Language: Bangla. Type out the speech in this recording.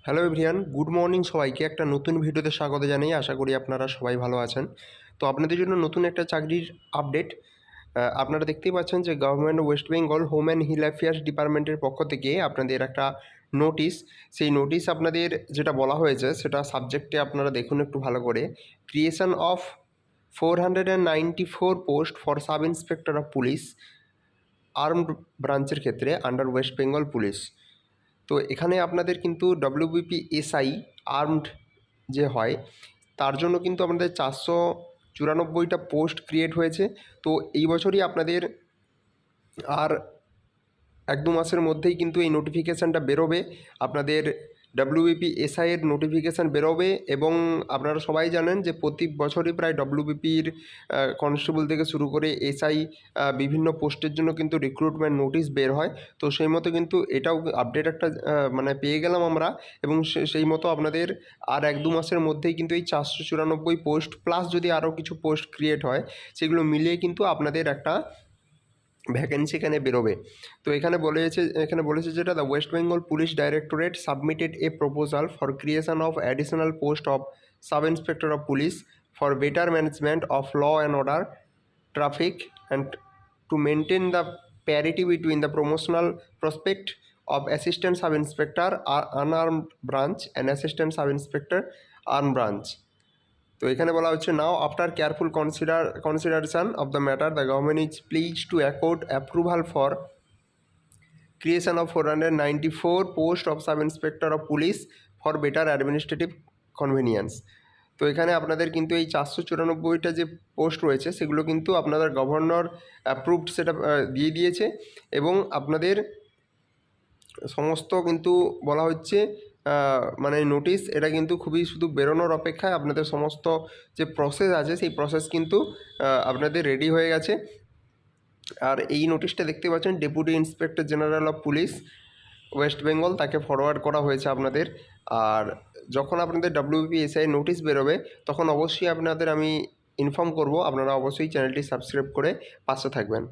হ্যালো এভরিওয়ান, গুড মর্নিং সবাইকে। একটা নতুন ভিডিওতে স্বাগত জানাই। আশা করি আপনারা সবাই ভালো আছেন। তো আপনাদের জন্য নতুন একটা চাকরির আপডেট। আপনারা দেখতেই পাচ্ছেন যে government West Bengal home and hill affairs ডিপার্টমেন্টের পক্ষ থেকে আপনাদের একটা নোটিশ, সেই নোটিশ আপনাদের যেটা বলা হয়েছে সেটা সাবজেক্টে আপনারা দেখুন একটু ভালো করে। Creation of 494 post for sub inspector of police armed ব্রাঞ্চের ক্ষেত্রে আন্ডার ওয়েস্ট বেঙ্গল পুলিশ। তো এখানে আপনাদের কিন্তু ডব্লিউবিপিএসআই আর্মড যে হয় তার জন্য কিন্তু আপনাদের 494টা পোস্ট ক্রিয়েট হয়েছে। তো এই বছরই আপনাদের আর 1-2 মাসের মধ্যেই কিন্তু এই নোটিফিকেশানটা বেরোবে। আপনাদের ডব্লিউবিপিএসআই এর নোটিফিকেশান বেরোবে এবং আপনারা সবাই জানেন যে প্রতি বছরই প্রায় ডব্লিউবিপির কনস্টেবল থেকে শুরু করে এসআই বিভিন্ন পোস্টের জন্য কিন্তু রিক্রুটমেন্ট নোটিশ বের হয়। তো সেই মতো কিন্তু এটাও আপডেট একটা মানে পেয়ে গেলাম আমরা, এবং সেই মতো আপনাদের আর 1-2 মাসের মধ্যেই কিন্তু এই 494 পোস্ট প্লাস যদি আরও কিছু পোস্ট ক্রিয়েট হয় সেগুলো মিলিয়ে কিন্তু আপনাদের একটা ভ্যাকেন্সি এখানে বেরোবে। তো এখানে বলেছে যেটা, the West Bengal police directorate submitted a proposal for creation of additional post of sub inspector of police for better management of law and order, traffic, and to maintain the parity between the promotional prospect of assistant sub inspector unarmed branch and assistant sub inspector armed branch. তো এখানে বলা হচ্ছে, now after careful consideration of the matter the government is please two accord approval for creation of 494 post of sub inspector of police for better administrative convenience. তো এখানে আপনাদের কিন্তু এই 494টা যে পোস্ট রয়েছে সেগুলো কিন্তু আপনাদের গভর্নর অ্যাপ্রুভড সেটা দিয়ে দিয়েছে, এবং আপনাদের সমস্ত কিন্তু বলা হচ্ছে মানে নোটিশ এটা কিন্তু খুবই শুধু বেরোনোর অপেক্ষায়। আপনাদের সমস্ত যে প্রসেস আছে সেই প্রসেস কিন্তু আপনাদের রেডি হয়ে গেছে। আর এই নোটিশটা দেখতে পাচ্ছেন deputy inspector general of police West Bengal, তাকে ফরওয়ার্ড করা হয়েছে আপনাদের। আর যখন আপনাদের ডব্লিউবিপিএসআই নোটিশ বেরোবে তখন অবশ্যই আপনাদের আমি ইনফর্ম করব। আপনারা অবশ্যই চ্যানেলটি সাবস্ক্রাইব করে পাশে থাকবেন।